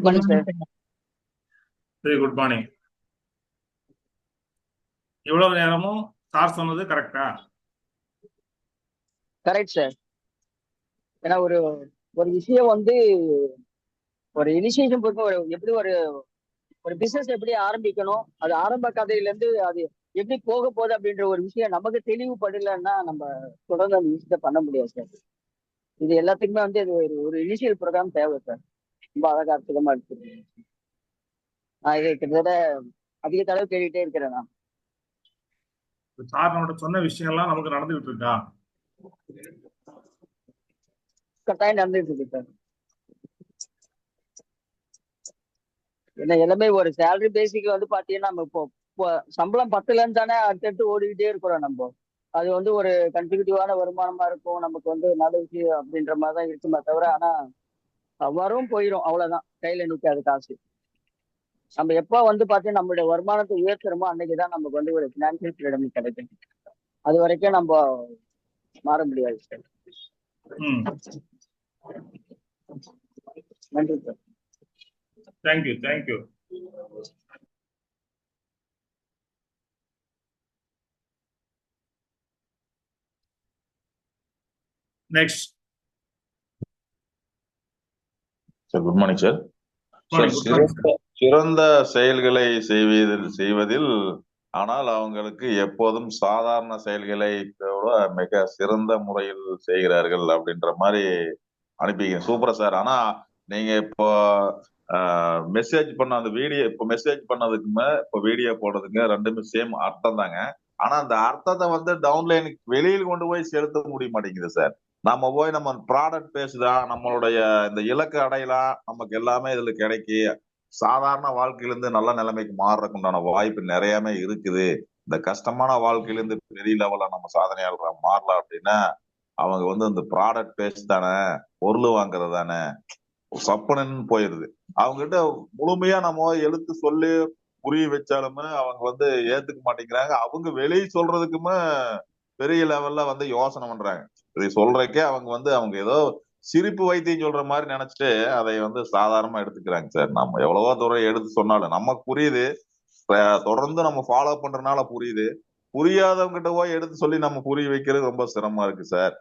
Good morning sir. Very good morning. இவ்வளவு நேரமும் sir சொன்னது கரெக்டா? Correct sir. ஏன்னா ஒரு ஒரு விஷயம் வந்து ஒரு இனிஷியேஷன் பொறுத்த எப்படி ஒரு ஒரு பிசினஸ் எப்படி ஆரம்பிக்கணும், அது ஆரம்ப கதையில இருந்து அது எப்படி போக போகுது அப்படின்ற ஒரு விஷயம் நமக்கு தெளிவுபடலைன்னா நம்ம தொடர்ந்து அந்த விஷயத்த பண்ண முடியாது சார். இது எல்லாத்துக்குமே வந்து இது ஒரு இனிஷியல் ப்ரோக்ராம் தேவை சார். ரொம்ப அழகா அற்புதமா எடுத்துருக்கீங்க. நான் இது கிட்டத்தட்ட அதிக தடவை கேட்டுக்கிட்டே இருக்கிறேன் நான். சார் நம்மகிட்ட சொன்ன விஷயம்லாம் நமக்கு நடந்துகிட்டு இருக்கா? கட்டாயம் நடந்துட்டு இருக்கு சார். ஏன்னா எல்லாமே ஒரு சேலரி பேசிக்ல வந்து பாத்தீங்கன்னா நம்ம இப்போ சம்பளம் 10லன்னு தானே அடுத்தடுத்து ஓடிக்கிட்டே இருக்கிறோம் நம்ம. அது வந்து ஒரு கன்சிக்யூட்டிவான வருமானமா இருக்கும், நமக்கு வந்து நல்ல விஷயம் அப்படின்ற மாதிரி தான் இருக்குமே தவிர, ஆனா வரும் போயிடும், அவ்வளவுதான். கையில நிற்காது காசு. நம்ம எப்போ வந்து பாத்தீங்கன்னா நம்மளுடைய வருமானத்தை உயர்த்துறோமோ அன்னைக்குதான் நமக்கு வந்து ஒரு பினான்சியல் ஃப்ரீடம் கிடைக்கும். அது வரைக்கும் நம்ம மாற முடியாது சார். நன்றி sir. Thank you thank you. Next sir. Good morning sir. சிறந்த செயல்களை செய்வதில் ஆனால் அவங்களுக்கு எப்போதும் சாதாரண செயல்களை விட மிக சிறந்த முறையில் செய்கிறார்கள் அப்படின்ற மாதிரி அனுப்பிங்க. சூப்பரா சார். ஆனா நீங்க இப்போ மெசேஜ் பண்ண அந்த வீடியோ, இப்போ மெசேஜ் பண்ணதுக்குமே இப்போ வீடியோ போடுறதுக்கு ரெண்டுமே சேம் அர்த்தம் தாங்க. ஆனா அந்த அர்த்தத்தை வந்து டவுன்லைனுக்கு வெளியில் கொண்டு போய் செலுத்த முடிய மாட்டேங்குது சார். நம்ம போய் நம்ம ப்ராடக்ட் பேசுதான், நம்மளுடைய இந்த இலக்கு அடையலாம், நமக்கு எல்லாமே இதுல கிடைக்கி சாதாரண வாழ்க்கையிலிருந்து நல்ல நிலைமைக்கு மாறுறதுக்கு உண்டான வாய்ப்பு நிறையவே இருக்குது. இந்த கஷ்டமான வாழ்க்கையிலிருந்து பெரிய லெவல்ல நம்ம சாதனையாளராக மாறலாம் அப்படின்னா அவங்க வந்து இந்த ப்ராடக்ட் பேஸ் தானே, பொருள் வாங்குறது தானே, சப்பனன்னு போயிருது. அவங்க கிட்ட முழுமையா நம்ம எழுத்து சொல்லி புரிய வச்சாலுமே அவங்க வந்து ஏத்துக்க மாட்டேங்கிறாங்க. அவங்க வெளியே சொல்றதுக்குமே பெரிய லெவல்ல வந்து யோசனை பண்றாங்க. இதை சொல்றதுக்கே அவங்க வந்து அவங்க ஏதோ சிரிப்பு வைத்தியம் சொல்ற மாதிரி நினைச்சிட்டு அதை வந்து சாதாரணமா எடுத்துக்கிறாங்க சார். நம்ம எவ்வளவோ தூரம் எடுத்து சொன்னாலும் நமக்கு புரியுது, தொடர்ந்து நம்ம ஃபாலோ பண்றதுனால புரியுது. புரியாதவங்க கிட்ட போய் எடுத்து சொல்லி நம்ம புரிய வைக்கிறது ரொம்ப சிரமமா இருக்கு சார்.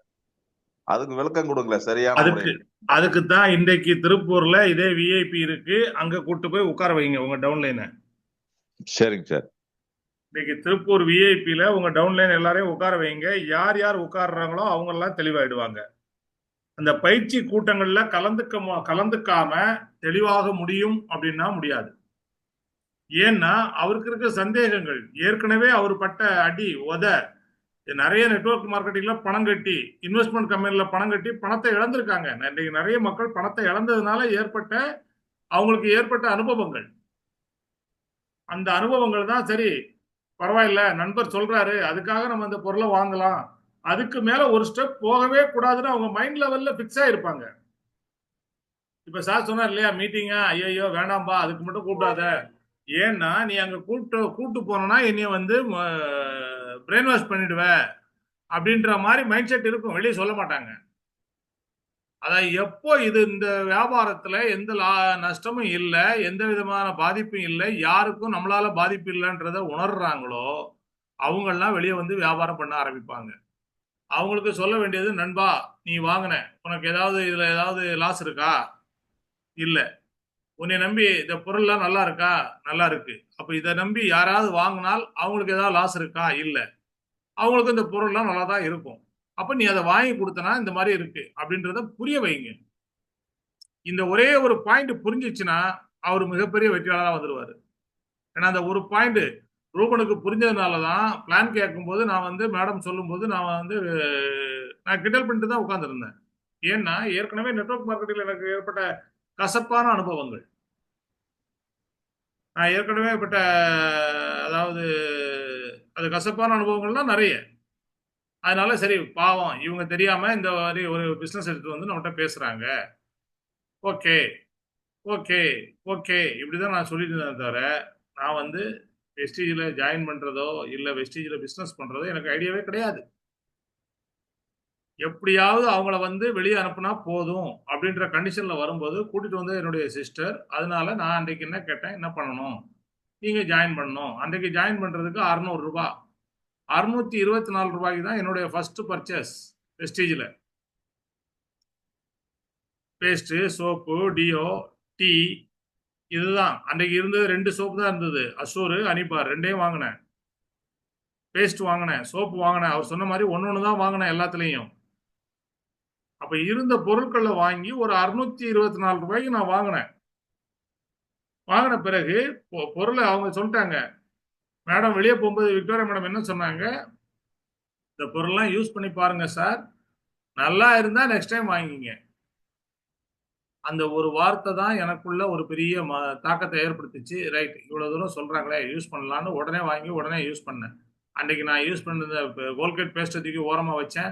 அதுக்கு விளக்கம் கொடுங்களேன் சரியான முறையில். அதுக்கு தான் இன்றைக்கு திருப்பூர்ல இதே விஐபி இருக்கு, அங்க கூட்டு போய் உட்கார வைங்க உங்க டவுன்லைனை. சரிங்க சார். இன்னைக்கு திருப்பூர் விஐபியில உங்க டவுன்லைன் எல்லாரையும் உட்கார வைங்க. யார் யார் உட்கார்றாங்களோ அவங்க எல்லாம் தெளிவாயிடுவாங்க. அந்த பயிற்சி கூட்டங்கள்ல கலந்துக்காம தெளிவாக முடியும் அப்படின்னா முடியாது. ஏன்னா அவருக்கு இருக்க சந்தேகங்கள், ஏற்கனவே அவர் பட்ட அடி உத, நிறைய நெட்வொர்க் மார்க்கெட்டிங்ல பணம் கட்டி, இன்வெஸ்ட்மெண்ட் கம்பெனில பணம் கட்டி பணத்தை இழந்திருக்காங்க. இன்றைக்கு நிறைய மக்கள் பணத்தை இழந்ததுனால அவங்களுக்கு ஏற்பட்ட அனுபவங்கள், அந்த அனுபவங்கள் தான் சரி பரவாயில்ல நண்பர் சொல்றாரு அதுக்காக நம்ம இந்த பொருளை வாங்கலாம், அதுக்கு மேல ஒரு ஸ்டெப் போகவே கூடாதுன்னு அவங்க மைண்ட் லெவல்ல பிக்ஸ் ஆயிருப்பாங்க. இப்ப சார் சொன்னார் இல்லையா மீட்டிங்கா, ஐயோ வேண்டாம்பா அதுக்கு மட்டும் கூப்பிடாத. ஏன்னா நீ அங்க கூட்டு போனா என்னைய வந்து பிரெயின் வாஷ் பண்ணிடுவ அப்படின்ற மாதிரி மைண்ட் செட் இருக்கும், வெளியே சொல்ல மாட்டாங்க. அதான் எப்போ இது இந்த வியாபாரத்துல எந்த நஷ்டமும் இல்லை, எந்த விதமான பாதிப்பும் இல்லை, யாருக்கும் நம்மளால பாதிப்பு இல்லைன்றத உணர்றாங்களோ அவங்கெல்லாம் வெளியே வந்து வியாபாரம் பண்ண ஆரம்பிப்பாங்க. அவங்களுக்கு சொல்ல வேண்டியது, நண்பா நீ வாங்கின உனக்கு ஏதாவது இதுல ஏதாவது லாஸ் இருக்கா? இல்ல. உன்னை நம்பி இந்த பொருள்லாம் நல்லா இருக்கா? நல்லா இருக்கு. அப்ப இதை நம்பி யாராவது வாங்கினால் அவங்களுக்கு ஏதாவது லாஸ் இருக்கா? இல்ல. அவங்களுக்கு இந்த பொருள்லாம் நல்லா தான் இருக்கும். அப்ப நீ அதை வாங்கி கொடுத்தனா இந்த மாதிரி இருக்கு அப்படின்றத புரிய வைங்க. இந்த ஒரே ஒரு பாயிண்ட் புரிஞ்சிச்சுன்னா அவர் மிகப்பெரிய வெற்றியாளராக வந்துருவாரு. ஏன்னா அந்த ஒரு பாயிண்ட் ரூபனுக்கு புரிஞ்சதுனாலதான் பிளான் கேட்கும்போது நான் வந்து மேடம் சொல்லும்போது நான் கிண்டல் பண்ணிட்டு தான் உட்கார்ந்துருந்தேன். ஏன்னா ஏற்கனவே நெட்வொர்க் மார்க்கெட்டில் எனக்கு ஏற்பட்ட கசப்பான அனுபவங்கள், நான் ஏற்கனவே பட்ட, அதாவது அது கசப்பான அனுபவங்கள்லாம் நிறைய. அதனால சரி பாவம் இவங்க தெரியாம இந்த மாதிரி ஒரு பிசினஸ் எடுத்து வந்து நம்மகிட்ட பேசுறாங்க, ஓகே ஓகே ஓகே இப்படிதான் நான் சொல்லிட்டு இருந்தேன். தவிர நான் வந்து வெஸ்டீஜில் ஜாயின் பண்றதோ இல்ல வெஸ்டீஜில் பிசினஸ் பண்றதோ எனக்கு ஐடியாவே கிடையாது. எப்படியாவது அவங்கள வந்து வெளியே அனுப்புனா போதும் அப்படின்ற கண்டிஷன்ல வரும்போது கூட்டிட்டு வந்து என்னுடைய சிஸ்டர். அதனால நான் அன்றைக்கு என்ன கேட்டேன், என்ன பண்ணணும், நீங்க ஜாயின் பண்ணணும். அன்றைக்கு ஜாயின் பண்றதுக்கு ரூ. 600 624 தான் என்னுடைய ஃபர்ஸ்ட் பர்ச்சேஸ் வெஸ்டீஜ்ல. பேஸ்ட், சோப்பு, டியோ, டீ, இதுதான் அன்றைக்கு இருந்தது. 2 சோப்பு தான் இருந்தது, அசூர், அனிபார். 2யும் வாங்கினேன். பேஸ்ட் வாங்கினேன், சோப்பு வாங்கினேன். அவர் சொன்ன மாதிரி ஒன்னு தான் வாங்கினேன் எல்லாத்துலயும். அப்ப இருந்த பொருட்களை வாங்கி ஒரு ரூ. 624 நான் வாங்கினேன். வாங்கின பிறகு பொருளை அவங்க சொல்லிட்டாங்க, மேடம் வெளியே போகும்போது விக்டோரியா மேடம் என்ன சொன்னாங்க, இந்த பொருள்லாம் யூஸ் பண்ணி பாருங்க சார், நல்லா இருந்தா நெக்ஸ்ட் டைம் வாங்கிங்க. அந்த ஒரு வார்த்தை தான் எனக்குள்ள ஒரு பெரிய தாக்கத்தை ஏற்படுத்திச்சு. ரைட், இவ்வளவு தூரம் சொல்றாங்களே, யூஸ் பண்ணலான்னு உடனே வாங்கி உடனே யூஸ் பண்ணேன். அன்றைக்கு நான் யூஸ் பண்ண கோல்கேட் பேஸ்ட்டை தூக்கி ஓரமா வச்சேன்,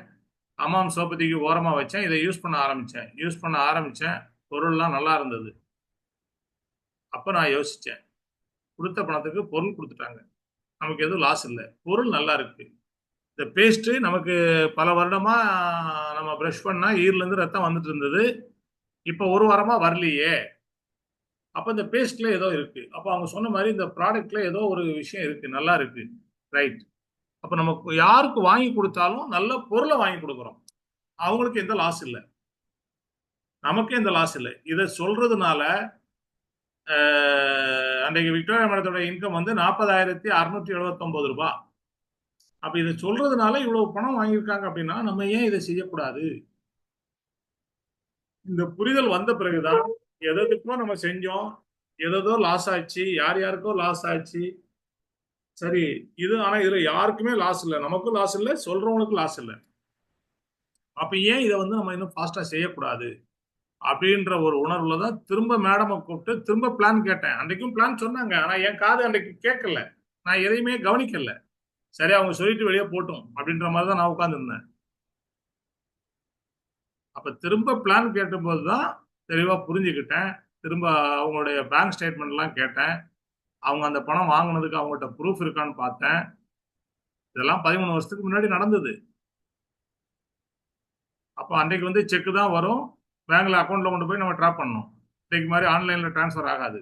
அம்மாம் சோப்பு தூக்கி ஓரமா வச்சேன். இதை யூஸ் பண்ண ஆரம்பிச்சேன். பொருள்லாம் நல்லா இருந்தது. அப்ப நான் யோசிச்சேன், கொடுத்த பணத்துக்கு பொருள் கொடுத்துட்டாங்க, நமக்கு எதுவும் லாஸ் இல்லை, பொருள் நல்லா இருக்கு. இந்த பேஸ்ட் நமக்கு பல வருடமா நம்ம பிரஷ் பண்ணா ஈர்ல இருந்து ரத்தம் வந்துட்டு இருந்தது, இப்ப ஒரு வாரமா வரலையே. அப்ப இந்த பேஸ்ட்ல ஏதோ இருக்கு. அப்ப அவங்க சொன்ன மாதிரி இந்த ப்ராடக்ட்ல ஏதோ ஒரு விஷயம் இருக்கு, நல்லா இருக்கு. ரைட். அப்ப நமக்கு யாருக்கு வாங்கி கொடுத்தாலும் நல்ல பொருளை வாங்கி கொடுக்குறோம், அவங்களுக்கு எந்த லாஸ் இல்லை, நமக்கு எந்த லாஸ் இல்லை. இதை சொல்றதுனால அன்றைக்கு விக்டோரியா மேடத்தோட இன்கம் வந்து ரூ. 40,679. அப்ப இதை சொல்றதுனால இவ்வளவு பணம் வாங்கியிருக்காங்க அப்படின்னா நம்ம ஏன் இதை செய்யக்கூடாது? இந்த புரிதல் வந்த பிறகுதான் எதுக்கோ நம்ம செஞ்சோம், எதோ லாஸ் ஆச்சு, யார் யாருக்கோ லாஸ் ஆச்சு. சரி, இது ஆனா இதுல யாருக்குமே லாஸ் இல்லை, நமக்கும் லாஸ் இல்லை, சொல்றவங்களுக்கும் லாஸ் இல்லை. அப்ப ஏன் இதை வந்து நம்ம இன்னும் ஃபாஸ்டா செய்யக்கூடாது அப்படின்ற ஒரு உணர்வுல தான் திரும்ப மேடமை கூப்பிட்டு திரும்ப பிளான் கேட்டேன். அன்றைக்கும் பிளான் சொன்னாங்க, ஆனா என் காது அன்றைக்கு கேட்கல, நான் எதையுமே கவனிக்கல. சரி, அவங்க சொல்லிட்டு வெளியே போட்டும் அப்படின்ற மாதிரி தான் நான் உட்கார்ந்துருந்தேன். அப்ப திரும்ப பிளான் கேட்டபோது தான் தெளிவா புரிஞ்சுக்கிட்டேன். திரும்ப அவங்களுடைய பேங்க் ஸ்டேட்மெண்ட் எல்லாம் கேட்டேன். அவங்க அந்த பணம் வாங்கினதுக்கு அவங்கள்ட்ட ப்ரூஃப் இருக்கான்னு பார்த்தேன். இதெல்லாம் 13 வருஷத்துக்கு முன்னாடி நடந்தது. அப்ப அன்றைக்கு வந்து செக் தான் வரும், பேங்க்ல அக்கௌண்ட்ல கொண்டு போய் நம்ம டிராப் பண்ணணும். இன்னைக்கு மாதிரி ஆன்லைன்ல டிரான்ஸ்ஃபர் ஆகாது.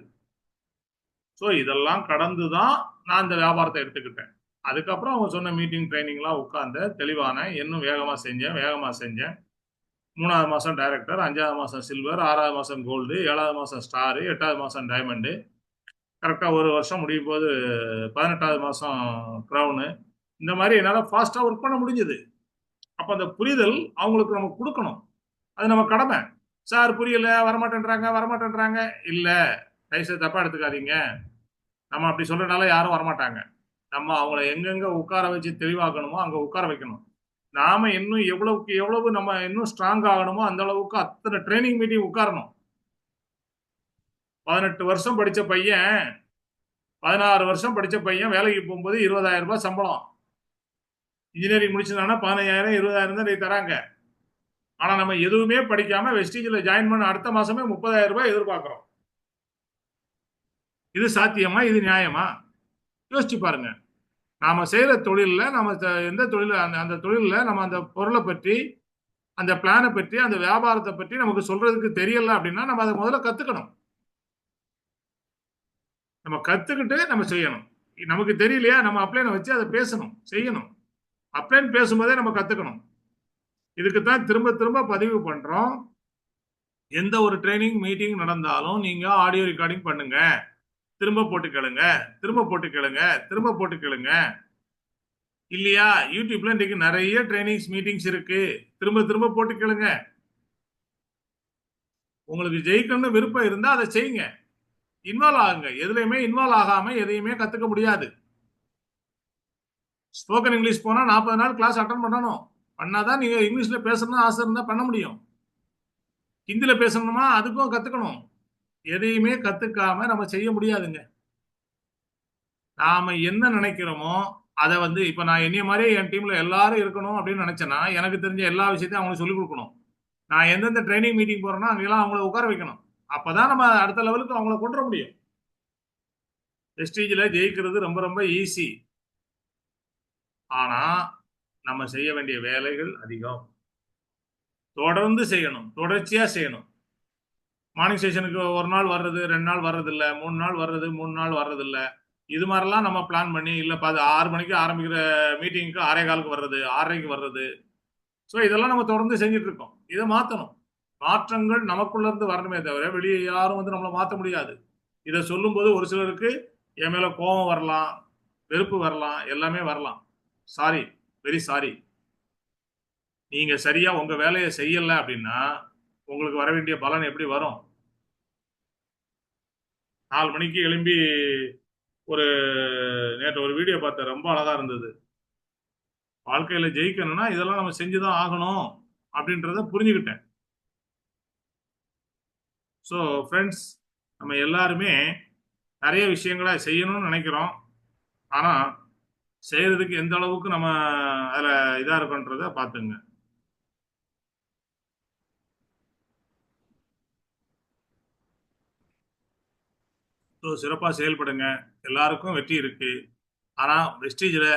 ஸோ இதெல்லாம் கடந்து தான் நான் இந்த வியாபாரத்தை எடுத்துக்கிட்டேன். அதுக்கப்புறம் அவங்க சொன்ன மீட்டிங் ட்ரைனிங்லாம் உட்கார்ந்து தெளிவான, இன்னும் வேகமா செஞ்சேன். 3வது மாசம் டைரக்டர், 5வது மாசம் சில்வர், 6வது மாசம் கோல்டு, 7வது மாசம் ஸ்டார், 8வது மாசம் டைமண்டு. கரெக்டா ஒரு வருஷம் முடியும் போது 18வது மாசம் கிரவுனு. இந்த மாதிரி என்னால ஃபாஸ்டா ஒர்க் பண்ண முடிஞ்சது. அப்ப அந்த புரிதல் அவங்களுக்கு நம்ம கொடுக்கணும், அது நம்ம கடமை. சார் புரியல, வரமாட்டேன்றாங்க. இல்ல, தயவுசெய்து தப்பா எடுத்துக்காதீங்க. நம்ம அப்படி சொல்றதுனால யாரும் வரமாட்டாங்க. நம்ம அவங்கள எங்கெங்க உட்கார வச்சு தெளிவாக்கணுமோ அங்க உட்கார வைக்கணும். நாம இன்னும் எவ்வளவுக்கு எவ்வளவு நம்ம இன்னும் ஸ்ட்ராங் ஆகணுமோ அந்த அளவுக்கு அத்தனை ட்ரைனிங் மீட்டிங் உட்காரணும். 18 வருஷம் படிச்ச பையன், 16 வருஷம் படிச்ச பையன் வேலைக்கு போகும்போது 20,000 சம்பளம். இன்ஜினியரிங் முடிச்சிருந்தானா 15,000 20,000 தான் தராங்க. ஆனா நம்ம எதுவுமே படிக்காம வெஸ்டீஜ்ல ஜாயின் பண்ண அடுத்த மாசமே 30,000 எதிர்பார்க்கிறோம். இது சாத்தியமா? இது நியாயமா? யோசிச்சு பாருங்க. நாம செய்யற தொழில்ல நம்ம எந்த தொழில், அந்த தொழில்ல நம்ம அந்த பொருளை பற்றி, அந்த பிளானை பற்றி, அந்த வியாபாரத்தை பற்றி நமக்கு சொல்றதுக்கு தெரியல அப்படின்னா நம்ம அதை முதல்ல கத்துக்கணும். நம்ம கத்துக்கிட்டு நம்ம செய்யணும். நமக்கு தெரியலையா, நம்ம அப்ளைனை வச்சு அதை பேசணும், செய்யணும். அப்ளைன் பேசும்போதே நம்ம கத்துக்கணும். இதுக்கு தான் திரும்ப திரும்ப பதிவு பண்றோம். எந்த ஒரு ட்ரைனிங் மீட்டிங் நடந்தாலும் நீங்க ஆடியோ ரெக்கார்டிங் பண்ணுங்க, திரும்ப போட்டு கேளுங்க. இல்லையா, யூடியூப்ல இன்னைக்கு நிறைய ட்ரைனிங்ஸ் மீட்டிங்ஸ் இருக்கு, திரும்ப போட்டு கேளுங்க. உங்களுக்கு ஜெயிக்கணும்னு விருப்பம் இருந்தா அதை செய்யுங்க, இன்வால்வ் ஆகுங்க. எதுலையுமே இன்வால்வ் ஆகாம எதையுமே கத்துக்க முடியாது. ஸ்போக்கன் இங்கிலீஷ் போனா 40 நாள் கிளாஸ் அட்டன் பண்ணணும். பண்ணாதான் நீங்க இங்கிலீஷ்ல பேசணும்னு ஆசை இருந்தா பண்ண முடியும். ஹிந்தியில பேசணுமா, அதுக்கும் கத்துக்கணும். எதையுமே கத்துக்காம நம்ம செய்ய முடியாதுங்க. நாம என்ன நினைக்கிறோமோ அதை வந்து, இப்ப நான் என்னைய மாதிரியே என் டீம்ல எல்லாரும் இருக்கணும் அப்படின்னு நினைச்சேன்னா எனக்கு தெரிஞ்ச எல்லா விஷயத்தையும் அவங்களுக்கு சொல்லிக் கொடுக்கணும். நான் எந்தெந்த ட்ரைனிங் மீட்டிங் போறேன்னா அங்கெல்லாம் அவங்கள உட்கார வைக்கணும். அப்பதான் நம்ம அடுத்த லெவலுக்கு அவங்கள கொண்டு வர முடியும். வெஸ்டீஜ்ல ஜெயிக்கிறது ரொம்ப ரொம்ப ஈஸி. ஆனா நம்ம செய்ய வேண்டிய வேலைகள் அதிகம். தொடர்ந்து செய்யணும், தொடர்ச்சியா செய்யணும். மார்னிங் செஷனுக்கு ஒரு நாள் வர்றது, 2 நாள் வர்றது இல்ல, 3 நாள் வர்றது, 3 நாள் வர்றது இல்ல. இது மாதிரிலாம் நம்ம பிளான் பண்ணி, இல்ல 6 மணிக்கு ஆரம்பிக்கிற மீட்டிங்க்கு 6:15க்கு வர்றது, 6:30க்கு வர்றது. ஸோ இதெல்லாம் நம்ம தொடர்ந்து செஞ்சுட்டு இருக்கோம். இதை மாற்றணும். மாற்றங்கள் நமக்குள்ள இருந்து வரணுமே தவிர வெளியே யாரும் வந்து நம்மளை மாற்ற முடியாது. இதை சொல்லும்போது ஒரு சிலருக்கு என் மேல கோபம் வரலாம், வெறுப்பு வரலாம், எல்லாமே வரலாம். Sorry, very sorry. நீங்க சரியா உங்க வேலையை செய்யல அப்படின்னா உங்களுக்கு வர வேண்டிய பலன் எப்படி வரும்? 4 மணிக்கு எழும்பி ஒரு நேற்று ஒரு வீடியோ பார்த்தேன், ரொம்ப அழகா இருந்தது. வாழ்க்கையில ஜெயிக்கணும்னா இதெல்லாம் நம்ம செஞ்சுதான் ஆகணும் அப்படின்றத புரிஞ்சுக்கிட்டேன். ஸோ ஃப்ரெண்ட்ஸ், நம்ம எல்லாருமே நிறைய விஷயங்களை செய்யணும்னு நினைக்கிறோம். ஆனா செய்யறதுக்கு எந்த அளவுக்கு நம்ம அதுல இதா இருக்கோன்றத பாத்துங்க. ஸோ சிறப்பா செயல்படுங்க. எல்லாருக்கும் வெற்றி இருக்கு. ஆனா வெஸ்டீஜில்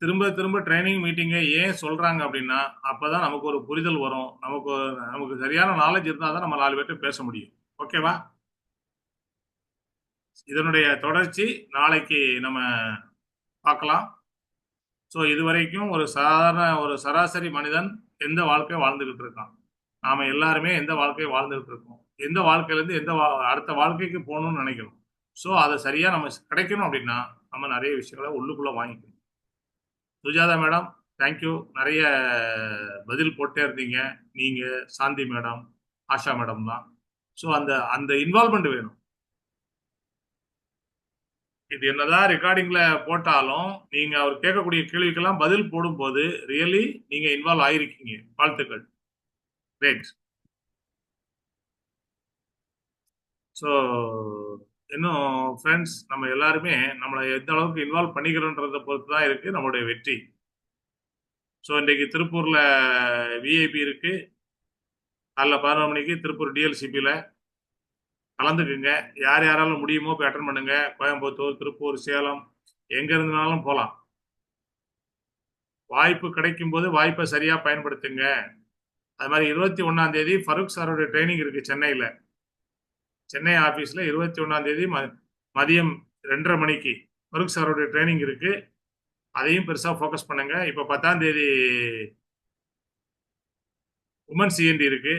திரும்ப திரும்ப ட்ரைனிங் மீட்டிங்கை ஏன் சொல்றாங்க அப்படின்னா அப்பதான் நமக்கு ஒரு புரிதல் வரும். நமக்கு சரியான நாலேஜ் இருந்தால் தான் நம்ம 4 பேர்கிட்ட பேச முடியும். ஓகேவா? இதனுடைய தொடர்ச்சி நாளைக்கு நம்ம பார்க்கலாம். ஸோ இதுவரைக்கும் ஒரு சராசரி மனிதன் எந்த வாழ்க்கை வாழ்ந்துகிட்டு இருக்கான், நாம எல்லாருமே எந்த வாழ்க்கையை வாழ்ந்துகிட்டு இருக்கோம், எந்த வாழ்க்கையிலேருந்து அடுத்த வாழ்க்கைக்கு போகணும்னு நினைக்கணும். ஸோ அதை சரியா நம்ம கிடைக்கணும் அப்படின்னா நம்ம நிறைய விஷயங்களை உள்ளுக்குள்ள வாங்கிக்கணும். Sujatha madam, thank you. நிறைய பதில் போட்டே இருந்தீங்க. நீங்க, சாந்தி மேடம், ஆஷா மேடம் தான். ஸோ அந்த அந்த இன்வால்மெண்ட் வேணும். இது என்னதான் ரெக்கார்டிங்ல போட்டாலும் நீங்க அவர் கேட்கக்கூடிய கேள்விக்கெல்லாம் பதில் போடும்போது ரியலி நீங்க இன்வால்வ் ஆயிருக்கீங்க. வாழ்த்துக்கள். கிரேட். ஸோ இன்னும் ஃப்ரெண்ட்ஸ், நம்ம எல்லாருமே நம்மளை எந்த அளவுக்கு இன்வால்வ் பண்ணிக்கிறோன்றதை பொறுத்து தான் இருக்கு நம்மளுடைய வெற்றி. ஸோ இன்றைக்கு திருப்பூர்ல விஐபி இருக்கு. காலைல 11 மணிக்கு திருப்பூர் டிஎல்சிபியில் கலந்துக்குங்க. யார் யாராலும் முடியுமோ போய் அட்டன் பண்ணுங்க. கோயம்புத்தூர், திருப்பூர், சேலம், எங்க இருந்தாலும் போகலாம். வாய்ப்பு கிடைக்கும் போது வாய்ப்பை சரியா பயன்படுத்துங்க. அது மாதிரி 21ஆம் தேதி ஃபருக் சாரோட ட்ரைனிங் இருக்கு சென்னையில். சென்னை ஆஃபீஸில் 21ஆம் தேதி மதியம் 2:30 மணிக்கு ஃபருக் சாரோட ட்ரைனிங் இருக்கு. அதையும் பெருசாக ஃபோக்கஸ் பண்ணுங்க. இப்போ 10ஆம் தேதி உமன் சிஎன்டி இருக்கு,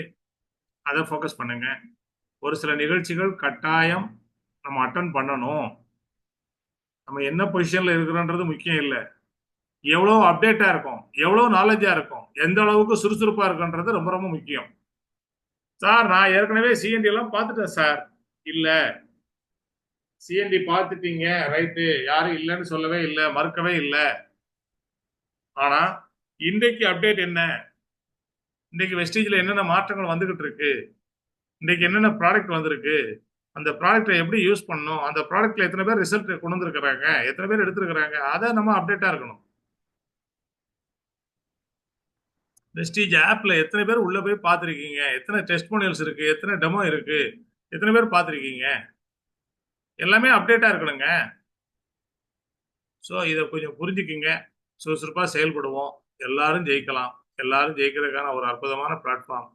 அதை ஃபோக்கஸ் பண்ணுங்க. ஒரு சில நிகழ்ச்சிகள் கட்டாயம் நம்ம அட்டன் பண்ணணும். நம்ம என்ன பொசிஷன்ல இருக்கிறோன்றது முக்கியம் இல்லை, எவ்வளோ அப்டேட்டா இருக்கும், எவ்வளோ நாலேஜா இருக்கும், எந்த அளவுக்கு சுறுசுறுப்பா இருக்குன்றது ரொம்ப ரொம்ப முக்கியம். சார் நான் ஏற்கனவே சிஎன்டி எல்லாம் பார்த்துட்டேன் சார். இல்ல, சிஎன்டி பார்த்துட்டீங்க, ரைட்டு, யாரும் இல்லைன்னு சொல்லவே இல்லை, மறுக்கவே இல்லை. ஆனா இன்றைக்கு அப்டேட் என்ன, இன்றைக்கு வெஸ்டீஜில் என்னென்ன மாற்றங்கள் வந்துகிட்டு இருக்கு, இன்றைக்கு என்னென்ன ப்ராடக்ட் வந்திருக்கு, அந்த ப்ராடக்டை எப்படி யூஸ் பண்ணணும், அந்த ப்ராடக்ட்ல எத்தனை பேர் ரிசல்ட் கொண்டு வந்திருக்கிறாங்க, எத்தனை பேர் எடுத்திருக்கிறாங்க, அதை நம்ம அப்டேட்டா இருக்கணும். வெஸ்டீஜ் ஆப்ல எத்தனை பேர் உள்ள போய் பார்த்துருக்கீங்க, எத்தனை டெஸ்டிமோனியல்ஸ் இருக்கு, எத்தனை டெமோ இருக்கு, எத்தனை பேர் பார்த்துருக்கீங்க, எல்லாமே அப்டேட்டா இருக்கணுங்க. ஸோ இதை கொஞ்சம் புரிஞ்சுக்கிங்க. சுறுசுறுப்பாக செயல்படுவோம். எல்லாரும் ஜெயிக்கலாம். எல்லாரும் ஜெயிக்கிறதுக்கான ஒரு அற்புதமான பிளாட்ஃபார்ம்.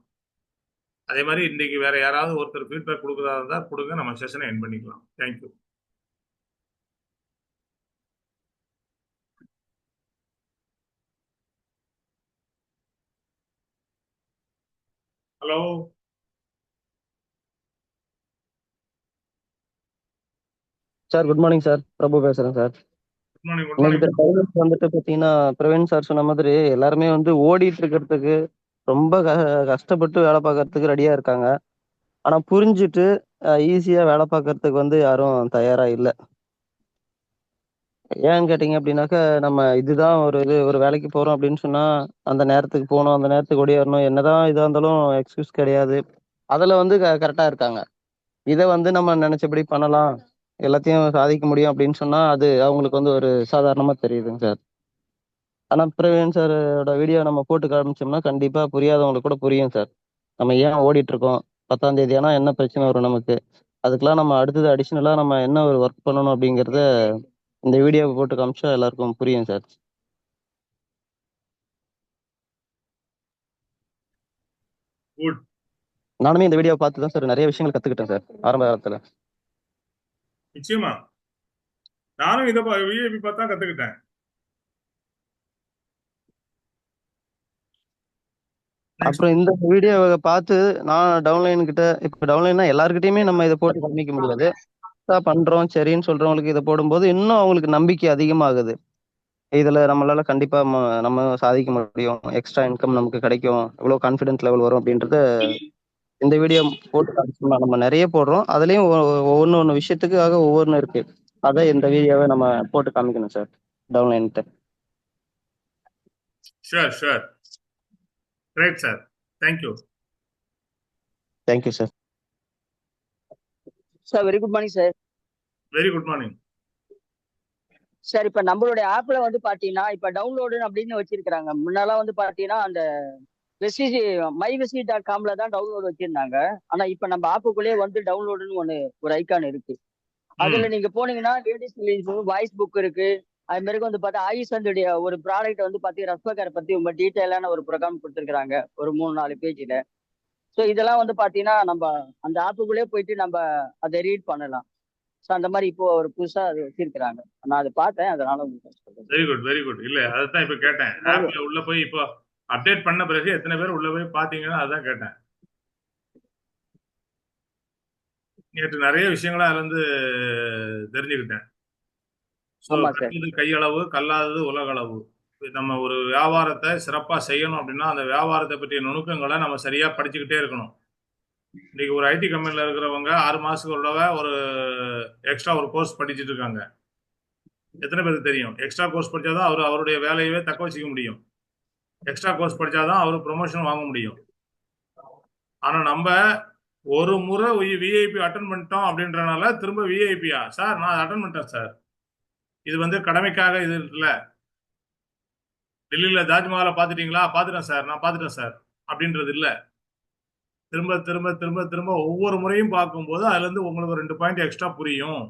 அதே மாதிரி இன்னைக்கு வேற யாராவது ஒருத்தர் ஃபீட்பேக் கொடுக்குறதா இருந்தால் கொடுங்க, நம்ம செஷனை என் பண்ணிக்கலாம். Thank you. Hello sir, good morning sir. Prabhu பேசுறேன் சார். Good morning. குட் இன்னைக்கு மார்னிங். டைலர்ஸ் வந்துட்டு பாத்தீங்கன்னா, பிரவீன் சார் சொன்ன மாதிரி எல்லாருமே வந்து ஓடிட்டு இருக்கிறதுக்கு ரொம்ப கஷ்டப்பட்டு வேலை பார்க்கறதுக்கு ரெடியா இருக்காங்க. ஆனா புரிஞ்சுட்டு ஈஸியா வேலை பார்க்கறதுக்கு வந்து யாரும் தயாரா இல்லை. ஏன்னு கேட்டீங்க அப்படின்னாக்கா, நம்ம இதுதான் ஒரு வேலைக்கு போறோம் அப்படின்னு சொன்னா அந்த நேரத்துக்கு போகணும், அந்த நேரத்துக்கு ஓடியாரணும், என்னதான் இதா இருந்தாலும் எக்ஸ்கியூஸ் கிடையாது. அதுல வந்து கரெக்டா இருக்காங்க. இதை வந்து நம்ம நினைச்சபடி பண்ணலாம், எல்லாத்தையும் சாதிக்க முடியும் அப்படின்னு சொன்னா அது அவங்களுக்கு வந்து ஒரு சாதாரணமா தெரியுதுங்க சார். ஆனா பிரவீன் சாரோட வீடியோ நம்ம போட்டு காமிச்சோம்னா கண்டிப்பா புரியாதவங்களுக்கு கூட புரியும் சார். நம்ம ஏன் ஓடிட்டு இருக்கோம், 10ஆம் தேதி ஆனா என்ன பிரச்சனை வரும் நமக்கு, அதுக்கெல்லாம் நம்ம அடுத்தது அடிஷனலா நம்ம என்ன ஒரு ஒர்க் பண்ணணும் அப்படிங்கறத இந்த வீடியோவை போட்டு காமிச்சா எல்லாருக்கும் புரியும் சார். குட். நானுமே இந்த வீடியோவை பார்த்து தான் சார் நிறைய விஷயங்கள் கத்துக்கிட்டேன் சார் ஆரம்ப காலத்துல. நிச்சயமா நானும் இதை விஐபி பார்த்தா கத்துக்கிட்டேன். Next. அப்புறம் இந்த வீடியோவை பார்த்து நான் டவுன்லைன் கிட்ட, இப்ப டவுன்லைன்னா எல்லாருக்கிட்டையுமே நம்ம இதை போட்டு காமிக்க முடியாது. பண்றோம் சரின்னு சொல்றவங்களுக்கு இதை போடும்போது இன்னும் அவங்களுக்கு நம்பிக்கை அதிகமாகுது. இதுல நம்மளால கண்டிப்பா நம்ம சாதிக்க முடியும், எக்ஸ்ட்ரா இன்கம் நமக்கு கிடைக்கும், இவ்வளவு கான்ஃபிடன்ஸ் லெவல் வரும் அப்படின்றத இந்த வீடியோ போட்டு காமிச்சோம்னா நம்ம நிறைய போடுறோம். அதுலயும் ஒவ்வொன்று விஷயத்துக்காக ஒவ்வொன்று இருக்கு. அதை இந்த வீடியோவை நம்ம போட்டு காமிக்கணும் சார் டவுன்லைன்ட்டு. Sure sure. Great sir. Thank you. Thank you sir. Sir very good morning sir. Very good morning sir. இப்ப நம்மளுடைய ஆப்ல வந்து பாத்தீங்கன்னா இப்ப டவுன்லோடு அப்படின்னு வச்சிருக்காங்க. முன்னெல்லாம் வந்து பாத்தீங்கன்னா அந்த வெஸ்டிஜி myvestige.comல தான் டவுன்லோடு வச்சிருந்தாங்க. ஆனா இப்ப நம்ம ஆப்புக்குள்ளேயே வந்து டவுன்லோடுன்னு ஒரு ஐக்கான் இருக்கு. அதுல நீங்க போனீங்கன்னா லேடிஸ் வாய்ஸ் புக் இருக்கு. அது மாதிரி வந்து பார்த்தா ஆயுஷந்துடைய ஒரு ப்ராடக்ட் வந்து பாத்தீங்கன்னா ரஸ்பகரை பத்தி ரொம்ப டீட்டெயிலான ஒரு ப்ரோக்ராம் கொடுத்துருக்காங்க ஒரு 3-4 பேஜ்ல. ஸோ இதெல்லாம் வந்து பாத்தீங்கன்னா நம்ம அந்த ஆப்புக்குள்ளேயே போயிட்டு நம்ம அதை ரீட் பண்ணலாம். ஸோ அந்த மாதிரி இப்போ ஒரு புதுசா அது வச்சிருக்கிறாங்க. நான் அதை பார்த்தேன், அதனால உங்களுக்கு சொல்றேன். Very good very good. இல்ல அதுதான் இப்ப கேட்டேன். ஆப்ல உள்ள போய் இப்போ அப்டேட் பண்ண பிறகு எத்தனை பேர் உள்ள போய் பாத்தீங்கன்னா அதான் கேட்டேன். நேற்று நிறைய விஷயங்களை அதுல இருந்து தெரிஞ்சுக்கிட்டேன். ஆமா சார். கற்றது கையளவு, கல்லாதது உலகளவு. நம்ம ஒரு வியாபாரத்தை சிறப்பா செய்யணும் அப்படின்னா அந்த வியாபாரத்தை பற்றிய நுணுக்கங்களை நம்ம சரியா படிச்சுக்கிட்டே இருக்கணும். இன்னைக்கு ஒரு ஐடி கம்பெனில இருக்கிறவங்க 6 மாசத்துக்கு ஒரு தடவை ஒரு எக்ஸ்ட்ரா ஒரு கோர்ஸ் படிச்சுட்டு இருக்காங்க. எத்தனை பேருக்கு தெரியும்? எக்ஸ்ட்ரா கோர்ஸ் படிச்சாதான் அவருடைய வேலையவே தக்க வச்சுக்க முடியும். எக்ஸ்ட்ரா கோர்ஸ் படிச்சாதான் அவர் ப்ரொமோஷன் வாங்க முடியும். ஆனா நம்ம ஒரு முறை விஐபி அட்டன் பண்ணிட்டோம் அப்படின்றனால திரும்ப விஐபியா சார் நான் அட்டன் பண்ணிட்டேன் சார், இது வந்து கடமைக்காக இது இல்ல. டெல்லியில தாஜ்மஹாலை பாத்துட்டீங்களா? பாத்துட்டேன் சார், நான் பாத்துட்டேன் சார் அப்படின்றது இல்ல. திரும்ப திரும்ப திரும்ப திரும்ப ஒவ்வொரு முறையும் பார்க்கும்போது அதுல இருந்து உங்களுக்கு 2 பாயிண்ட் எக்ஸ்ட்ரா புரியும்.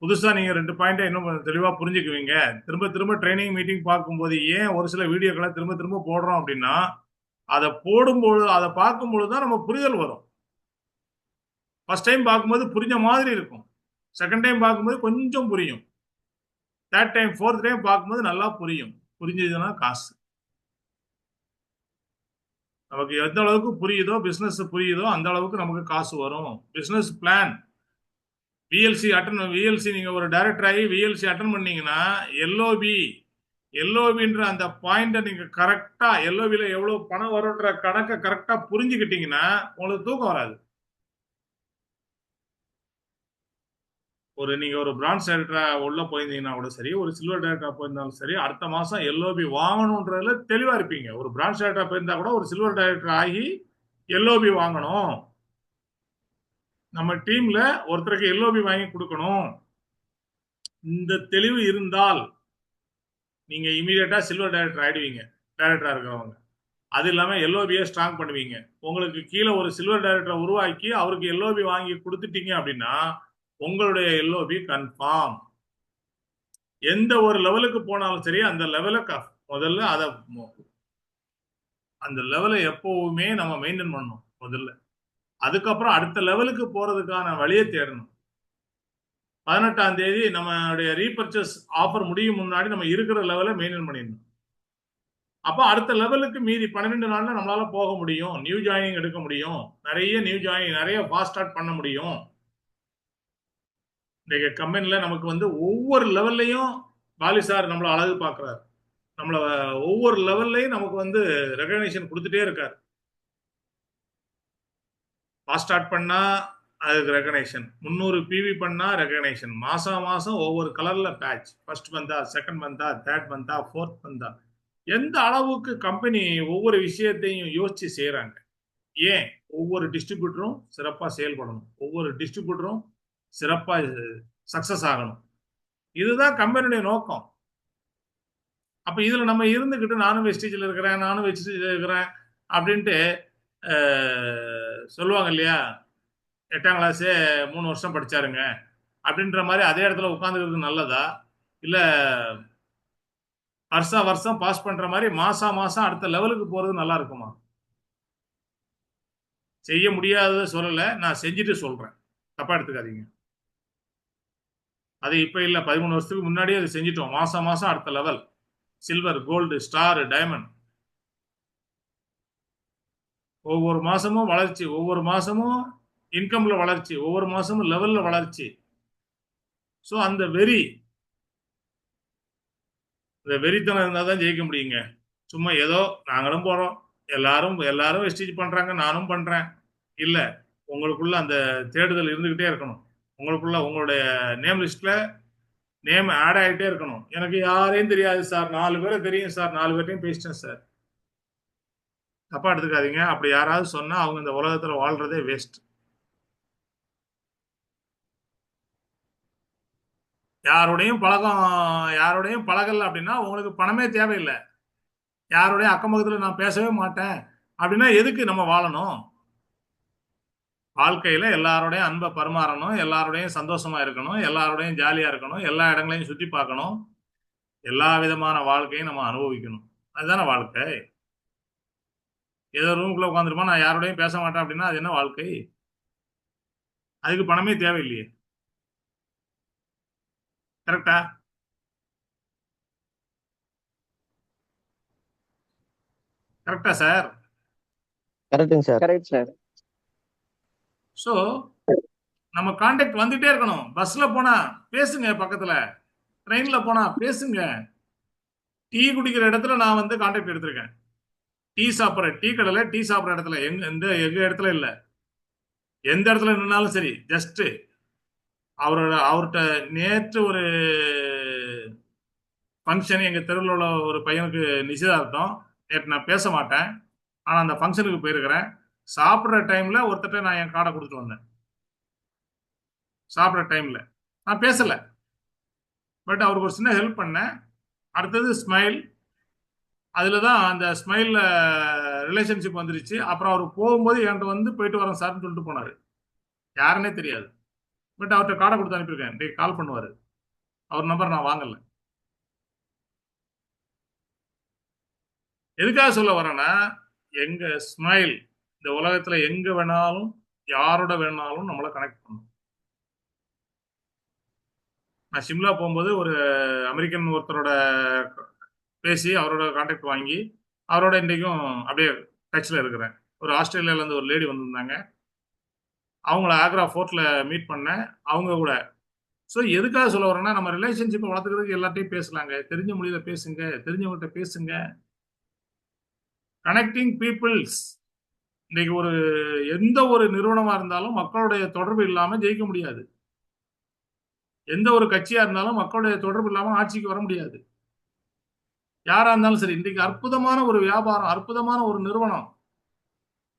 புதுசா நீங்க 2 பாயிண்ட் இன்னும் தெளிவா புரிஞ்சுக்குவீங்க. திரும்ப திரும்ப ட்ரைனிங் மீட்டிங் பார்க்கும்போது ஏன் ஒரு சில வீடியோக்களை திரும்ப திரும்ப போடுறோம் அப்படின்னா அதை போடும்போது அதை பார்க்கும்பொழுது தான் நம்ம புரிதல் வரும். ஃபர்ஸ்ட் டைம் பார்க்கும்போது புரிஞ்ச மாதிரி இருக்கும், செகண்ட் டைம் பார்க்கும்போது கொஞ்சம் புரியும், தேர்ட் டைம் ஃபோர்த் டைம் பார்க்கும்போது நல்லா புரியும். புரிஞ்சதுன்னா காசு நமக்கு எந்த அளவுக்கு புரியுதோ, பிசினஸ் புரியுதோ அந்த அளவுக்கு நமக்கு காசு வரும். பிசினஸ் பிளான் விஎல்சி நீங்க ஒரு டைரக்டர் ஆகி விஎல்சி அட்டன் பண்ணீங்கன்னா எல்ஓபின்ற அந்த பாயிண்ட நீங்க கரெக்டா எல்ஓபில எவ்வளவு பணம் வரும்ன்ற கணக்கை கரெக்டா புரிஞ்சுக்கிட்டீங்கன்னா உங்களுக்கு தூக்கம் வராது. நீங்க ஒரு பிரான்ஸ் டைரக்டரா உள்ள போயிருந்தீங்கன்னா கூட சரி, ஒரு சில்வர் டைரக்டரா போயிருந்தாலும் சரி, அடுத்த மாசம் எல்ஓபி வாங்கணும்ன்றதுல தெளிவா இருப்பீங்க. ஒரு பிரான்ஸ் டைரக்டரா போயிருந்தா கூட ஒரு சில்வர் டைரக்டர் ஆகி எல்ஓபி வாங்கணும், நம்ம டீம்ல ஒருத்தருக்கு எல்ஓபி வாங்கி கொடுக்கணும், இந்த தெளிவு இருந்தால் நீங்க இமீடியட்டா சில்வர் டைரக்டர் ஆயிடுவீங்க. டைரக்டரா இருக்கிறவங்க அது இல்லாம எல்ஓபியை ஸ்ட்ராங் பண்ணுவீங்க. உங்களுக்கு கீழே ஒரு சில்வர் டைரக்டரை உருவாக்கி அவருக்கு எல்ஓபி வாங்கி கொடுத்துட்டீங்க அப்படின்னா உங்களுடைய எல்ஓபி கன்ஃபார்ம். எந்த ஒரு லெவலுக்கு போனாலும் சரி அந்த லெவலை முதல்ல அந்த லெவலை எப்பவுமே நம்ம மெயின்டைன் பண்ணணும் முதல்ல. அதுக்கப்புறம் அடுத்த லெவலுக்கு போறதுக்கான வழியை தேடணும். 18ஆம் தேதி நம்மளுடைய ரீபர்ச்சேஸ் ஆஃபர் முடியும் முன்னாடி நம்ம இருக்கிற லெவலை மெயின்டைன் பண்ணிடணும். அப்போ அடுத்த லெவலுக்கு மீதி 12 நாள்ல நம்மளால போக முடியும், நியூ ஜாயினிங் எடுக்க முடியும், நிறைய ஃபாஸ்ட் ஸ்டார்ட் பண்ண முடியும். இன்னைக்கு கம்பெனில நமக்கு வந்து ஒவ்வொரு லெவல்லையும் பாலி சார் நம்மள அழகு பார்க்கிறார். நம்மள ஒவ்வொரு லெவல்லையும் நமக்கு வந்து ரெகக்னைசேஷன் கொடுத்துட்டே இருக்காரு. ஃபாஸ்ட் ஸ்டார்ட் பண்ணா அதுக்கு ரெகக்னைசேஷன், 300 பிவி பண்ணா ரெகக்னைசேஷன், மாசம் ஒவ்வொரு கலர்ல பேட்ச், ஃபர்ஸ்ட் மந்தா, செகண்ட் மந்தா, தேர்ட் மந்தா, ஃபோர்த் மந்தா. எந்த அளவுக்கு கம்பெனி ஒவ்வொரு விஷயத்தையும் யோசிச்சு செய்யறாங்க. ஏன் ஒவ்வொரு டிஸ்ட்ரிபியூட்டரும் சிறப்பா செயல்படணும், ஒவ்வொரு டிஸ்ட்ரிபியூட்டரும் சிறப்பா சக்சஸ் ஆகணும். இதுதான் கம்பெனியுடைய நோக்கம். அப்ப இதுல நம்ம இருந்துகிட்டு நானும் வெஸ்டேஜ்ல இருக்கிறேன் அப்படின்ட்டு சொல்லுவாங்க இல்லையா, 8ஆம் கிளாஸ் 3 வருஷம் படிச்சாருங்க அப்படின்ற மாதிரி அதே இடத்துல உட்காந்துக்கிறது நல்லதா, இல்ல வருஷம் பாஸ் பண்ற மாதிரி மாசம் அடுத்த லெவலுக்கு போறது நல்லா இருக்குமா? செய்ய முடியாததை சொல்லலை, நான் செஞ்சுட்டு சொல்றேன். தப்பா எடுத்துக்காதீங்க. அது இப்ப இல்ல, 13 வருஷத்துக்கு முன்னாடியே அதை செஞ்சிட்டோம். மாசம் மாசம் அடுத்த level, silver, gold, star, diamond. ஒவ்வொரு மாசமும் வளர்ச்சி, ஒவ்வொரு மாசமும் இன்கம்ல வளர்ச்சி, ஒவ்வொரு மாசமும் லெவல்ல வளர்ச்சி. ஸோ அந்த இந்த வெறித்தனம் இருந்தால் தான் ஜெயிக்க முடியுங்க. சும்மா ஏதோ நாங்களும் போறோம், எல்லாரும் வெஸ்டேஜ் பண்றாங்க, நானும் பண்றேன். இல்ல, உங்களுக்குள்ள அந்த தேடுதல் இருந்துகிட்டே இருக்கணும். உங்களுக்குள்ள உங்களுடைய நேம் லிஸ்ட்ல நேம் ஆட் ஆகிட்டே இருக்கணும். எனக்கு யாரையும் தெரியாது சார், 4 பேரை தெரியும் சார், 4 பேர்ட்டையும் பேசிட்டேன் சார். தப்பா எடுத்துக்காதீங்க. அப்படி யாராவது சொன்னா அவங்க இந்த உலகத்துல வாழ்றதே வேஸ்ட். யாரோடையும் பழகல அப்படின்னா உங்களுக்கு பணமே தேவையில்லை. யாரோடையும் அக்கம் பக்கத்துல நான் பேசவே மாட்டேன் அப்படின்னா எதுக்கு நம்ம வாழணும்? வாழ்க்கையில எல்லாரோடையும் அன்பை பரிமாறணும், எல்லாரோடையும் சந்தோஷமா இருக்கணும், எல்லாரோடையும் ஜாலியா இருக்கணும், எல்லா இடங்களையும் சுத்தி பார்க்கணும், எல்லா விதமான வாழ்க்கையும் நம்ம அனுபவிக்கணும். அதுதானே வாழ்க்கை. ஏதோ ரூம்குள்ள உட்காந்துருப்போம், நான் யாரோடையும் பேச மாட்டேன் அப்படின்னா அது என்ன வாழ்க்கை? அதுக்கு பணமே தேவையில்லையே. கரெக்டா? கரெக்டா சார்? கரெக்டுங்க சார். Correct sir. ஸோ நம்ம கான்டாக்ட் வந்துட்டே இருக்கணும். பஸ்ல போனா பேசுங்க, பக்கத்துல ட்ரெயின்ல போனா பேசுங்க. டீ குடிக்கிற இடத்துல நான் வந்து கான்டாக்ட் எடுத்திருக்கேன். டீ கடையில டீ சாப்பிட்ற இடத்துல எங்க இடத்துல இல்ல, எந்த இடத்துல நின்னாலும் சரி, ஜஸ்ட் அவர்கிட்ட நேற்று ஒரு ஃபங்க்ஷன், எங்க தெருவில் உள்ள ஒரு பையனுக்கு நிச்சயதார்த்தம். நேற்று நான் பேச மாட்டேன், ஆனா அந்த ஃபங்க்ஷனுக்கு போயிருக்கிறேன். சாப்பிட்ற டைம்ல ஒருத்தட்ட நான் என் கார்டை கொடுத்துட்டு வந்தேன். சாப்பிட்ற டைம்ல நான் பேசல, பட் அவருக்கு ஒரு சின்ன ஹெல்ப் பண்ணேன். அடுத்தது ஸ்மைல். அதில் தான் அந்த ஸ்மைலில் ரிலேஷன்ஷிப் வந்துருச்சு. அப்புறம் அவர் போகும்போது என்கிட்ட வந்து போயிட்டு வரேன் சார்னு சொல்லிட்டு போனார். யாருன்னே தெரியாது, பட் அவர்கிட்ட கார்டை கொடுத்து அனுப்பியிருக்கேன். டே கால் பண்ணுவார். அவர் நம்பர் நான் வாங்கலை. எதுக்காக சொல்ல வரேன்னா, எங்க ஸ்மைல் இந்த உலகத்தில் எங்கே வேணாலும் யாரோட வேணாலும் நம்மளை கனெக்ட் பண்ணும். நான் சிம்லா போகும்போது ஒரு அமெரிக்கன் ஒருத்தரோட பேசி அவரோட கான்டாக்ட் வாங்கி அவரோட இன்றைக்கும் அப்படியே டச்சில் இருக்கிறேன். ஒரு ஆஸ்திரேலியாவிலேருந்து ஒரு லேடி வந்திருந்தாங்க, அவங்கள ஆக்ரா ஃபோர்ட்டில் மீட் பண்ணேன் அவங்க கூட. ஸோ எதுக்காக சொல்ல வரேன்னா, நம்ம ரிலேஷன்ஷிப்பை வளர்த்துக்கிறதுக்கு எல்லாத்தையும் பேசலாங்க. தெரிஞ்ச மொழியில் பேசுங்க, தெரிஞ்சவங்கள்ட்ட பேசுங்க. Connecting peoples. இன்றைக்கு எந்த ஒரு நிறுவனமாக இருந்தாலும் மக்களுடைய தொடர்பு இல்லாமல் ஜெயிக்க முடியாது. எந்த ஒரு கட்சியாக இருந்தாலும் மக்களுடைய தொடர்பு இல்லாமல் ஆட்சிக்கு வர முடியாது. யாரா இருந்தாலும் சரி. இன்றைக்கு அற்புதமான ஒரு வியாபாரம், அற்புதமான ஒரு நிறுவனம்,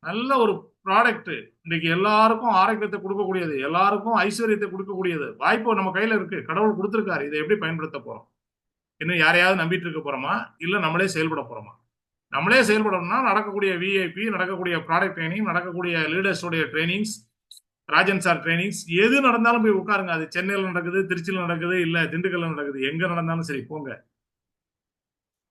நல்ல ஒரு ப்ராடக்ட், இன்னைக்கு எல்லாருக்கும் ஆரோக்கியத்தை கொடுக்கக்கூடியது, எல்லாருக்கும் ஐஸ்வர்யத்தை கொடுக்கக்கூடியது வாய்ப்பு நம்ம கையில இருக்கு. கடவுள் கொடுத்திருக்காரு. இதை எப்படி பயன்படுத்த போறோம்? இன்னும் யாரையாவது நம்பிட்டு இருக்க போறோமா, இல்ல நம்மளே செயல்பட போறோமா? நம்மளே செயல்படணும்னா நடக்கக்கூடிய விஐபி, நடக்கக்கூடிய ப்ராடக்ட் ட்ரைனிங், நடக்கக்கூடிய லீடர்ஸோடைய ட்ரைனிங்ஸ், ராஜன் சார் ட்ரைனிங்ஸ், எது நடந்தாலும் போய் உட்காருங்க. அது சென்னையில் நடக்குது, திருச்சியில் நடக்குது, இல்ல திண்டுக்கல்ல நடக்குது, எங்க நடந்தாலும் சரி போங்க.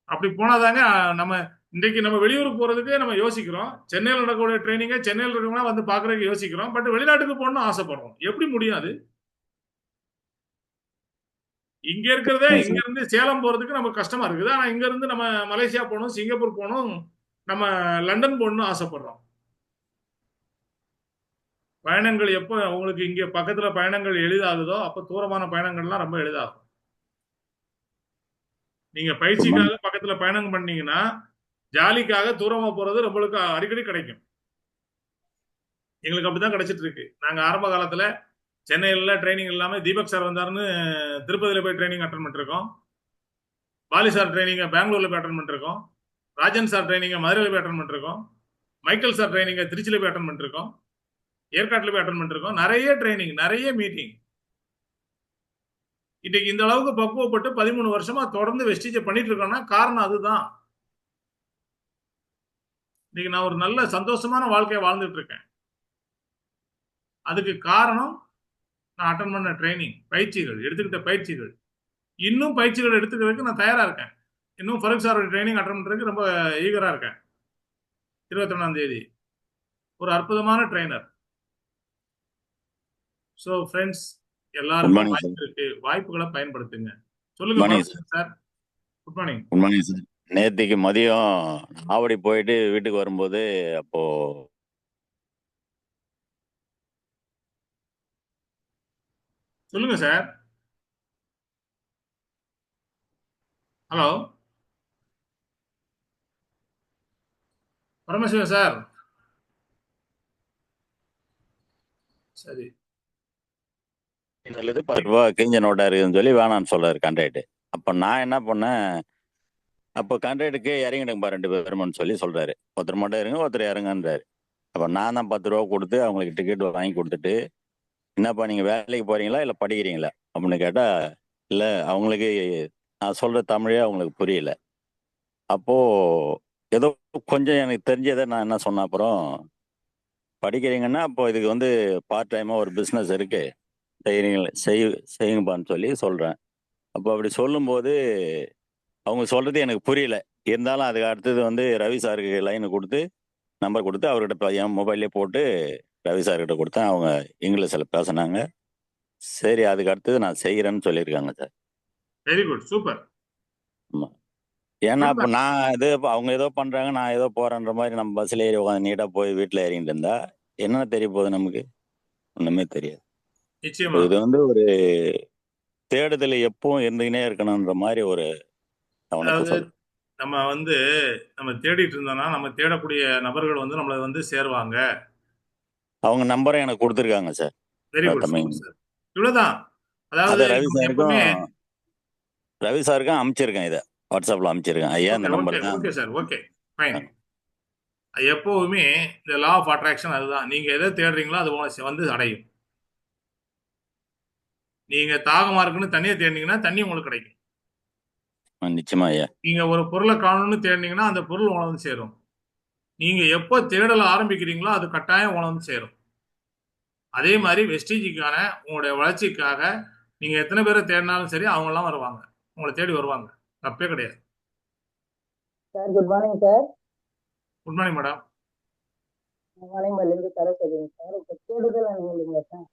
அப்படி போனாதாங்க நம்ம இன்றைக்கு நம்ம வெளியூருக்கு போறதுக்கு நம்ம யோசிக்கிறோம். சென்னையில் நடக்கக்கூடிய ட்ரைனிங்க சென்னையில் இருக்கவங்க வந்து பாக்குறதுக்கு யோசிக்கிறோம். பட் வெளிநாட்டுக்கு போகணும்னு ஆசைப்படுறோம். எப்படி முடியும் அது? இங்க இருக்கிறதே, இங்க இருந்து சேலம் போறதுக்கு நமக்கு கஷ்டமா இருக்குது. ஆனா இங்க இருந்து நம்ம மலேசியா போகணும், சிங்கப்பூர் போகணும், நம்ம லண்டன் போகணும்னு ஆசைப்படுறோம். பயணங்கள் எப்போ உங்களுக்கு இங்க பக்கத்துல பயணங்கள் எளிதாகுதோ அப்ப தூரமான பயணங்கள்லாம் ரொம்ப எளிதாகும். நீங்க பயிற்சிக்காக பக்கத்துல பயணம் பண்ணீங்கன்னா ஜாலிக்காக தூரமா போறது நம்மளுக்கு அடிக்கடி கிடைக்கும். எங்களுக்கு அப்படிதான் கிடைச்சிட்டு இருக்கு. நாங்க ஆரம்ப காலத்துல சென்னையில ட்ரைனிங் இல்லாம தீபக் சார் வந்தாருன்னு திருப்பதியில போய் ட்ரைனிங் அட்டன் பண்ணிருக்கோம். பாலி சார் ட்ரைனிங்க பெங்களூர்ல போய் அட்டன் பண்ணிருக்கோம். ராஜன் சார் ட்ரைனிங்க மதுரையில போய் அட்டன் பண்ணிருக்கோம். மைக்கேல் சார் ட்ரைனிங்க திருச்சியில போய் அட்டன் பண்ணிருக்கோம். ஏற்காட்டுல போய் அட்டன் பண்ணிருக்கோம். நிறைய ட்ரைனிங், நிறைய மீட்டிங். இன்னைக்கு இந்த அளவுக்கு பக்குவப்பட்டு 13 வருஷமா தொடர்ந்து வெஸ்டேஜ் பண்ணிட்டு இருக்கோம்னா காரணம் அதுதான். இன்னைக்கு நான் ஒரு நல்ல சந்தோஷமான வாழ்க்கையை வாழ்ந்துட்டு இருக்கேன். அதுக்கு காரணம் நான் அட்டன் பண்ண ட்ரைனிங், பயிற்சிகள், எடுத்துக்கிட்ட பயிற்சிகள். இன்னும் பயிற்சிகள் எடுத்துக்கிறதுக்கு நான் தயாரா இருக்கேன். இன்னும் ஃபருக் சாரோட ட்ரைனிங் அட்டன் பண்றதுக்கு ரொம்ப ஈகரா இருக்கேன். 21ஆம் தேதி ஒரு அற்புதமான ட்ரெய்னர். ஸோ ஃப்ரெண்ட்ஸ், குட் எல்லாருக்கும் மார்னிங் சார். வாய்ப்பு இருக்கு. வாய்ப்புகளை பயன்படுத்துங்க. குட் சொல்லுங்க morning sir. Paramasivan sir. Good morning. Good morning sir. நேத்திக்கு மதியம் ஆவடி போயிட்டு வீட்டுக்கு வரும்போது அப்போ சொல்லுங்க சார். Hello Paramasivan sir. சரி, இது 10 ரூபா கிழிஞ்ச நோட்டா இருக்குதுன்னு சொல்லி வேணான்னு சொல்றாரு கான்ட்ராக்ட். அப்ப நான் என்ன பண்ணேன், அப்போ கான்ட்ராக்டுக்கு இறங்கிடுங்கப்பா 2 பேருமான்னு சொல்லி சொல்றாரு. ஒருத்தர் மட்டும் இருங்க, ஒருத்தர் இறங்கன்றாரு. அப்ப நான் தான் 10 ரூபா கொடுத்து அவங்களுக்கு டிக்கெட் வாங்கி கொடுத்துட்டு, என்னப்பா நீங்க வேலைக்கு போறீங்களா இல்ல படிக்கிறீங்களா அப்படின்னு கேட்டா, இல்ல அவங்களுக்கு நான் சொல்ற தமிழே அவங்களுக்கு புரியல. அப்போ ஏதோ கொஞ்சம் எனக்கு தெரிஞ்சதை நான் என்ன சொன்னேன், அப்புறம் படிக்கிறீங்கன்னா அப்போ இதுக்கு வந்து பார்ட் டைமா ஒரு பிஸ்னஸ் இருக்கு, செய்கிறீங்களே செய்யுங்கப்பான்னு சொல்லி சொல்றேன். அப்போ அப்படி சொல்லும்போது அவங்க சொல்றது எனக்கு புரியல. இருந்தாலும் அதுக்கு அடுத்தது வந்து ரவி சாருக்கு லைனை கொடுத்து நம்பர் கொடுத்து அவர்கிட்ட என் மொபைல்லே போட்டு ரவி சார்கிட்ட கொடுத்தேன். அவங்க இங்கிலீஷில் பேசினாங்க. சரி, அதுக்கு அடுத்தது நான் செய்கிறேன்னு சொல்லியிருக்காங்க சார். Very good, super. ஆமாம். ஏன்னா இப்போ நான் அவங்க ஏதோ பண்றாங்க, நான் ஏதோ போறேன்ற மாதிரி நம்ம பஸ்ல ஏறி உட்காந்து நீட்டா போய் வீட்டில் ஏறிட்டு இருந்தா என்ன தெரிய போகுது நமக்கு? ஒண்ணுமே தெரியாது. நிச்சயமா. இது வந்து ஒரு தேடுதல் எப்பவும் இருந்துகினே இருக்கணும்ன்ற மாதிரி ஒரு அவனுக்கு அதாவது சொல்லு. நம்ம தேடிட்டு இருந்தோம்னா நம்ம தேடக்கூடிய நபர்கள் வந்து நம்மளை வந்து சேருவாங்க. அவங்க நம்பரை எனக்கு கொடுத்துருக்காங்க சார். வெரி குட், தம்பி, சூப்பர் சார். இவ்வளவுதான். அதாவது அதை ரவி நம்ம எப்பவுமே சாருக்கும் அனுப்பிச்சிருக்கேன். இதை வாட்ஸ்அப்ல அனுப்பிச்சிருக்கேன். ஐயா இந்த ஓகே நம்பர் ஓகே தான். Okay sir, okay fine. எப்பவுமே இந்த லா ஆஃப் அட்ராக்ஷன் அதுதான். நீங்க எதை தேடுறீங்களோ அது உங்களை வந்து அடையும். நீங்க தாகமா இருக்குன்னு தண்ணியை தேடினீங்கன்னா தண்ணி உங்களுக்கு கிடைக்கும். நிச்சயமா ஐயா. நீங்க ஒரு பொருளை காணணும்னு தேடினீங்கன்னா அந்த பொருள் உங்களை வந்து சேரும். நீங்க எப்போ தேடல ஆரம்பிக்கிறீங்களோ அது கட்டாயம் உங்களை வந்து சேரும். அதே மாதிரி வெஸ்டீஜுக்கான உங்களுடைய வளர்ச்சிக்காக நீங்க எத்தனை பேரை தேடினாலும் சரி அவங்க எல்லாம் வருவாங்க, உங்களை தேடி வருவாங்க. தப்பே கிடையாது. Sir good morning sir. Good morning madam. வாணிமல்லிருந்து சரஸ்வதிங்க சார். இப்போ தேடுதல் இல்லைங்க சார்.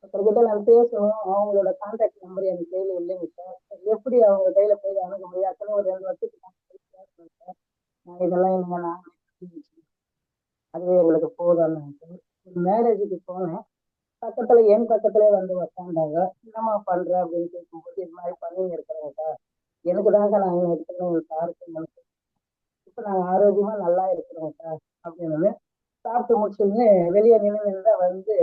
ஒருத்தர்கிட்ட நான் பேசணும், அவங்களோட கான்டாக்ட் நம்பர் எனக்கு கையில் இல்லைங்க சார். எப்படி அவங்க கையில போய் அணுக முடியும்? அத்தனை ஒரு 2 வருஷத்துக்கு சார் நான் இதெல்லாம் இல்லைங்க, நான் அதுவே எங்களுக்கு போதும் சார். ஒரு மேரேஜுக்கு போனேன், பக்கத்துல என் பக்கத்துல வந்து உக்காந்தாங்க. என்னம்மா பண்ற அப்படின்னு கேட்கும்போது இது மாதிரி பண்ணிங்க இருக்கிறேங்க சார். எனக்கு தாங்க நாங்கள் எடுத்துக்கணும் சாருக்கு. இப்போ நாங்கள் ஆரோக்கியமா நல்லா இருக்கிறோம் சார் அப்படின்னு சாப்பிட்டு முடிச்சுன்னு வெளியே நின்று வந்து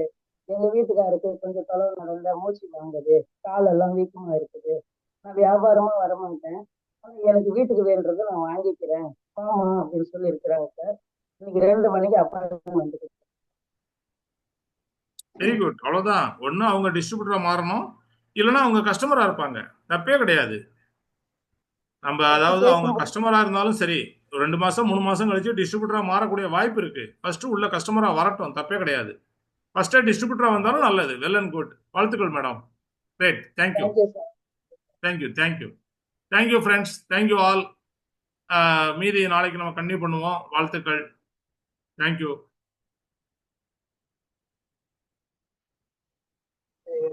எங்க வீட்டுக்காருக்கு கொஞ்சம் தொலைவு நடந்தா மூச்சு வாங்குது, காலெல்லாம் வீக்கமா இருக்குது, நான் வியாபாரமா வரமாட்டேன், ஆனா எனக்கு வீட்டுக்கு வேண்டது நான் வாங்கிக்கிறேன் ஆமா அப்படின்னு சொல்லி இருக்கிறாங்க சார். இன்னைக்கு 2 மணிக்கு அப்பாயின்மெண்ட். வெரி குட், அவ்வளவுதான். ஒண்ணு அவங்க டிஸ்ட்ரிபியூட்டரா மாறணும், இல்லைன்னா அவங்க கஸ்டமரா இருப்பாங்க. தப்பே கிடையாது. நம்ம அதாவது அவங்க கஸ்டமரா இருந்தாலும் சரி, ஒரு 2 மாசம் 3 மாசம் கழிச்சு டிஸ்ட்ரிபியூட்டரா மாறக்கூடிய வாய்ப்பு இருக்கு. ஃபர்ஸ்ட் உள்ள கஸ்டமரா வரட்டும், தப்பே கிடையாது. ஃபர்ஸ்டே டிஸ்ட்ரிபியூட்டரா வந்தாலும் நல்லது. Well and good. வாழ்த்துக்கள் madam. Great. Thank you thank you thank you thank you friends. Thank you all. மீதி நாளைக்கு நம்ம கண்டினியூ பண்ணுவோம். வாழ்த்துக்கள். தேங்க்யூ.